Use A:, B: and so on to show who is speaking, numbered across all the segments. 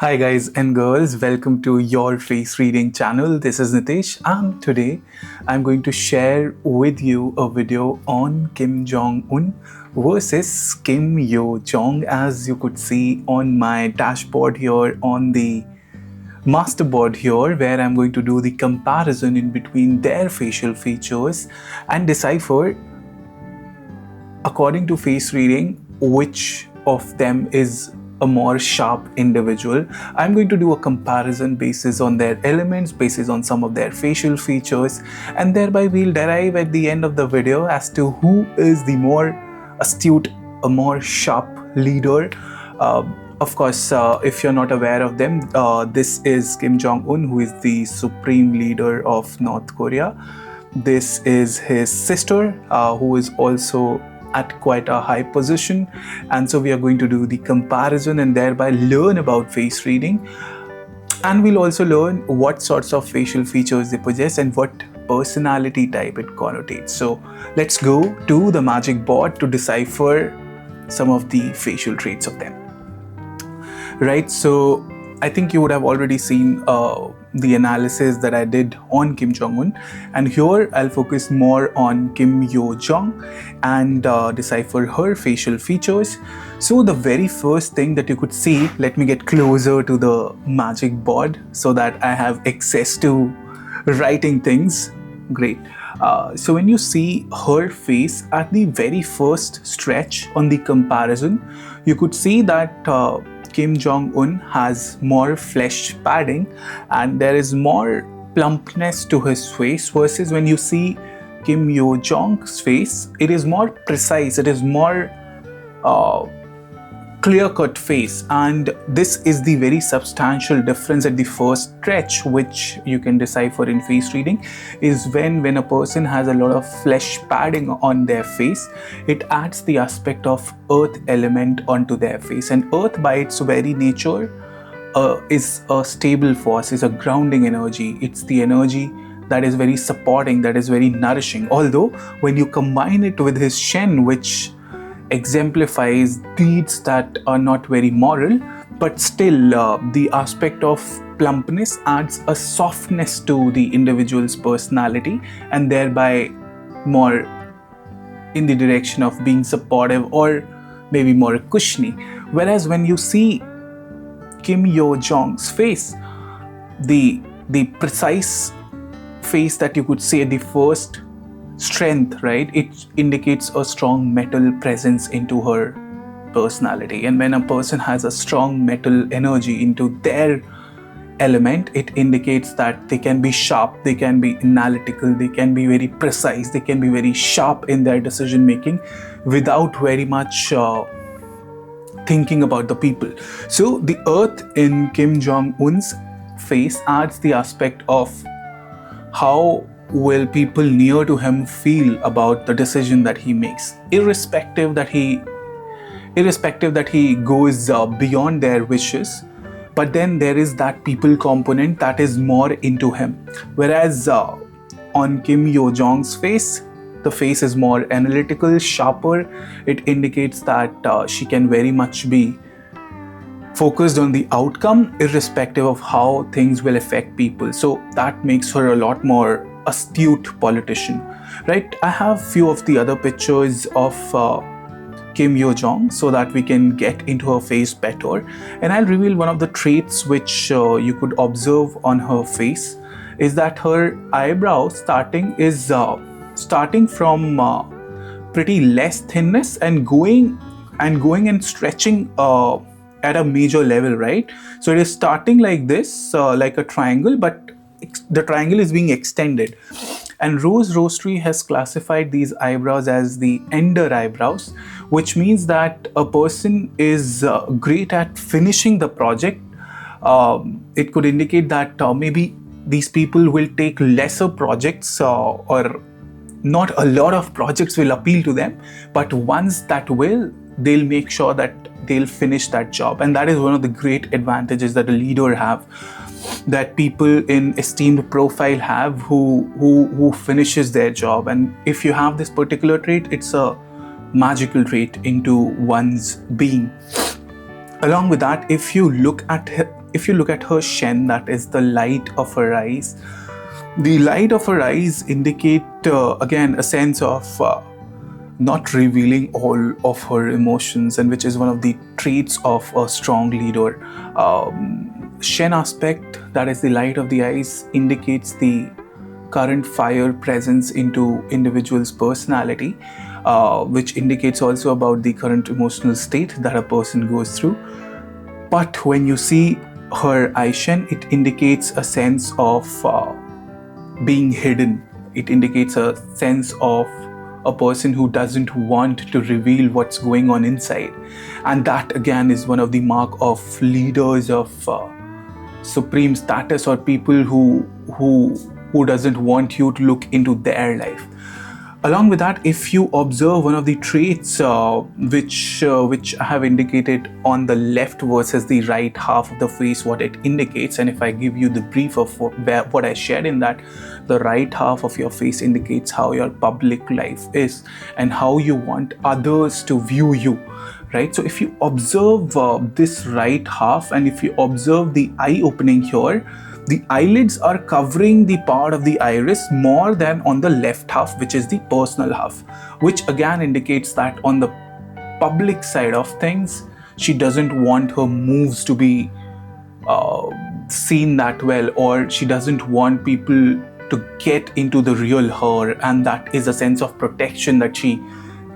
A: Hi guys and girls, welcome to your face reading channel. This is Nitish and today I'm going to share with you a video on Kim Jong Un versus Kim Yo Jong. As you could see on my dashboard here on the masterboard here, where I'm going to do the comparison in between their facial features and decipher according to face reading which of them is a more sharp individual. I'm going to do a comparison basis on their elements, basis on some of their facial features, and thereby we'll derive at the end of the video as to who is the more astute, a more sharp leader. Of course, if you're not aware of them, this is Kim Jong Un, who is the supreme leader of North Korea. This is his sister, who is also at quite a high position, and so we are going to do the comparison and thereby learn about face reading, and we'll also learn what sorts of facial features they possess and what personality type it connotates. So let's go to the magic board to decipher some of the facial traits of them. Right, so I think you would have already seen the analysis that I did on Kim Jong Un, and here I'll focus more on Kim Yo Jong and decipher her facial features. So the very first thing that you could see, let me get closer to the magic board so that I have access to writing things. Great. So when you see her face at the very first stretch on the comparison, you could see that Kim Jong Un has more flesh padding and there is more plumpness to his face, versus when you see Kim Yo Jong's face, it is more precise, it is more clear-cut face, and this is the very substantial difference at the first stretch, which you can decipher in face reading, is when a person has a lot of flesh padding on their face, it adds the aspect of earth element onto their face, and earth by its very nature is a stable force, is a grounding energy. It's the energy that is very supporting, that is very nourishing, although when you combine it with his Shen, which exemplifies deeds that are not very moral, but still the aspect of plumpness adds a softness to the individual's personality and thereby more in the direction of being supportive or maybe more cushiony. Whereas when you see Kim Yo Jong's face, the precise face that you could see at the first strength, right, it indicates a strong metal presence into her personality, and when a person has a strong metal energy into their element, it indicates that they can be sharp, they can be analytical, they can be very precise, they can be very sharp in their decision making without very much thinking about the people. So the earth in Kim Jong Un's face adds the aspect of how will people near to him feel about the decision that he makes, irrespective that he goes beyond their wishes, but then there is that people component that is more into him. Whereas on Kim Yo Jong's face, the face is more analytical, sharper. It indicates that she can very much be focused on the outcome irrespective of how things will affect people. So that makes her a lot more astute politician, right? I have few of the other pictures of Kim Yo Jong so that we can get into her face better, and I'll reveal one of the traits which you could observe on her face is that her eyebrow starting from pretty less thinness and going and stretching at a major level, right? So it is starting like this, like a triangle, but the triangle is being extended, and Rose Roastery has classified these eyebrows as the ender eyebrows, which means that a person is great at finishing the project. It could indicate that maybe these people will take lesser projects, or not a lot of projects will appeal to them, but ones that will, they'll make sure that they'll finish that job. And that is one of the great advantages that a leader have, that people in esteemed profile have, who finishes their job. And if you have this particular trait, it's a magical trait into one's being. Along with that, if you look at if you look at her shen, that is the light of her eyes. The light of her eyes indicate again a sense of not revealing all of her emotions, and which is one of the traits of a strong leader. Shen aspect, that is the light of the eyes, indicates the current fire presence into individual's personality, which indicates also about the current emotional state that a person goes through. But when you see her eye shen, it indicates a sense of being hidden. It indicates a sense of a person who doesn't want to reveal what's going on inside. And that again is one of the mark of leaders of supreme status, or people who doesn't want you to look into their life. Along with that, if you observe one of the traits which I have indicated on the left versus the right half of the face, what it indicates, and if I give you the brief of what I shared in that, the right half of your face indicates how your public life is and how you want others to view you, right? So if you observe this right half, and if you observe the eye opening here, the eyelids are covering the part of the iris more than on the left half, which is the personal half, which again indicates that on the public side of things, she doesn't want her moves to be seen that well, or she doesn't want people to get into the real her, and that is a sense of protection that she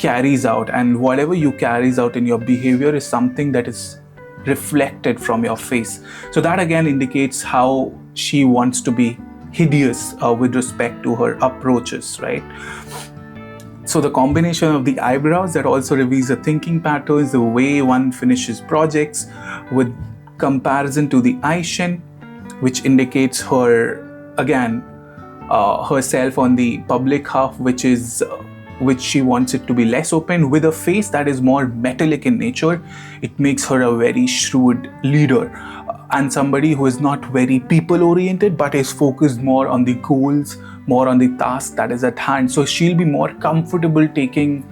A: carries out. And whatever you carries out in your behavior is something that is reflected from your face. So that again indicates how she wants to be hideous with respect to her approaches, right? So the combination of the eyebrows, that also reveals the thinking patterns, the way one finishes projects, with comparison to the eye shen, which indicates her again herself on the public half, which she wants it to be less open, with a face that is more metallic in nature. It makes her a very shrewd leader, and somebody who is not very people oriented but is focused more on the goals, more on the task that is at hand. So she'll be more comfortable taking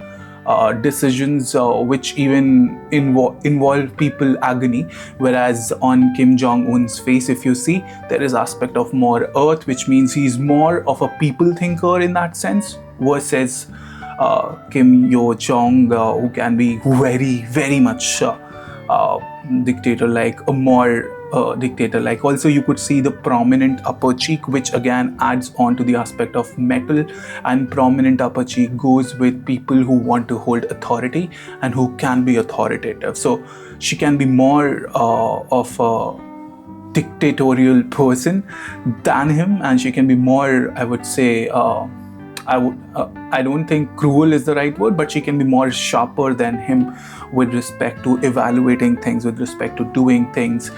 A: decisions which even involve people agony, whereas on Kim Jong Un's face, if you see, there is aspect of more earth, which means he's more of a people thinker in that sense, versus Kim Yo Jong, who can be very, very much dictator-like, a more dictator-like. Also, you could see the prominent upper cheek, which again adds on to the aspect of metal, and prominent upper cheek goes with people who want to hold authority and who can be authoritative. So she can be more of a dictatorial person than him, and she can be more, I would say, I don't think cruel is the right word, but she can be more sharper than him with respect to evaluating things, with respect to doing things.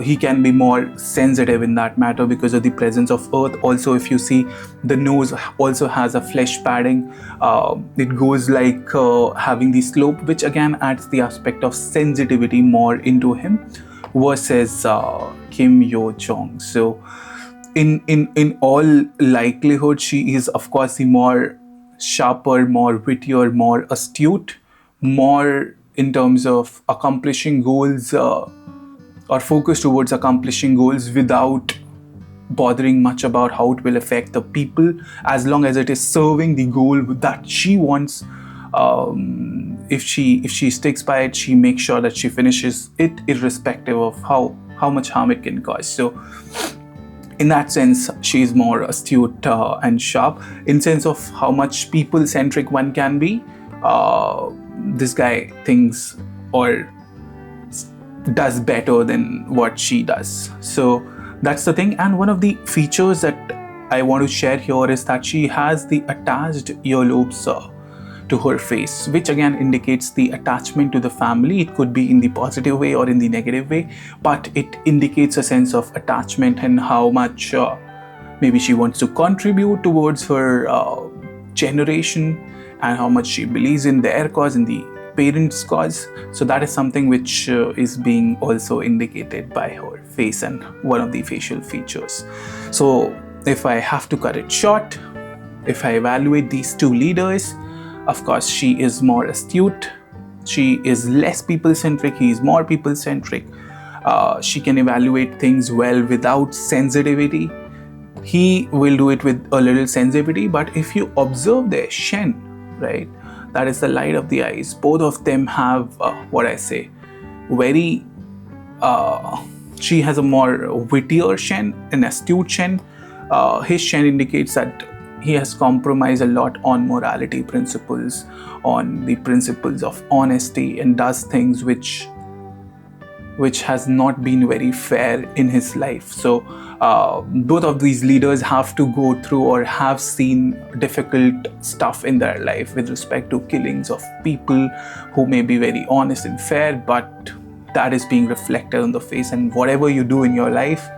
A: He can be more sensitive in that matter because of the presence of earth. Also, if you see, the nose also has a flesh padding. It goes like having the slope, which again adds the aspect of sensitivity more into him, versus Kim Yo Jong. So in all likelihood, she is of course the more sharper, more wittier, more astute, more in terms of accomplishing goals, or focused towards accomplishing goals without bothering much about how it will affect the people, as long as it is serving the goal that she wants. If she sticks by it, she makes sure that she finishes it, irrespective of how much harm it can cause. So in that sense, she is more astute and sharp. In sense of how much people-centric one can be, this guy thinks or does better than what she does. So that's the thing. And one of the features that I want to share here is that she has the attached earlobes to her face, which again indicates the attachment to the family. It could be in the positive way or in the negative way, but it indicates a sense of attachment and how much maybe she wants to contribute towards her generation, and how much she believes in their cause, in the parents' cause. So that is something which is being also indicated by her face and one of the facial features. So if I have to cut it short, if I evaluate these two leaders, of course, she is more astute, she is less people-centric, he is more people-centric. She can evaluate things well without sensitivity. He will do it with a little sensitivity. But if you observe their shen, right, that is the light of the eyes, both of them have very she has a more wittier shen, an astute shen. His shen indicates that he has compromised a lot on morality principles, on the principles of honesty, and does things which has not been very fair in his life. So both of these leaders have to go through or have seen difficult stuff in their life with respect to killings of people who may be very honest and fair, but that is being reflected on the face. And whatever you do in your life,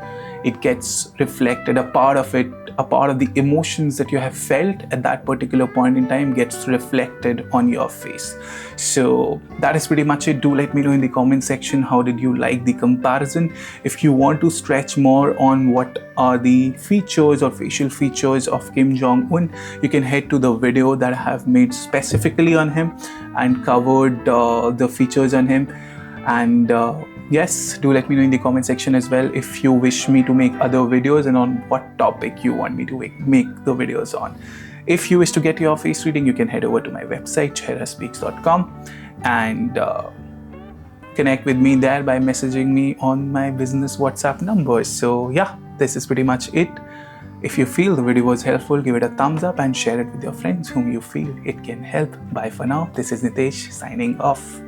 A: it gets reflected. A part of the emotions that you have felt at that particular point in time gets reflected on your face. So that is pretty much it. Do let me know in the comment section, how did you like the comparison? If you want to stretch more on what are the features or facial features of Kim Jong Un, you can head to the video that I have made specifically on him and covered the features on him. And yes, do let me know in the comment section as well if you wish me to make other videos and on what topic you want me to make the videos on. If you wish to get your face reading, you can head over to my website chehraspeaks.com and connect with me there by messaging me on my business WhatsApp number. So yeah, this is pretty much it. If you feel the video was helpful, give it a thumbs up and share it with your friends whom you feel it can help. Bye for now. This is Nitesh signing off.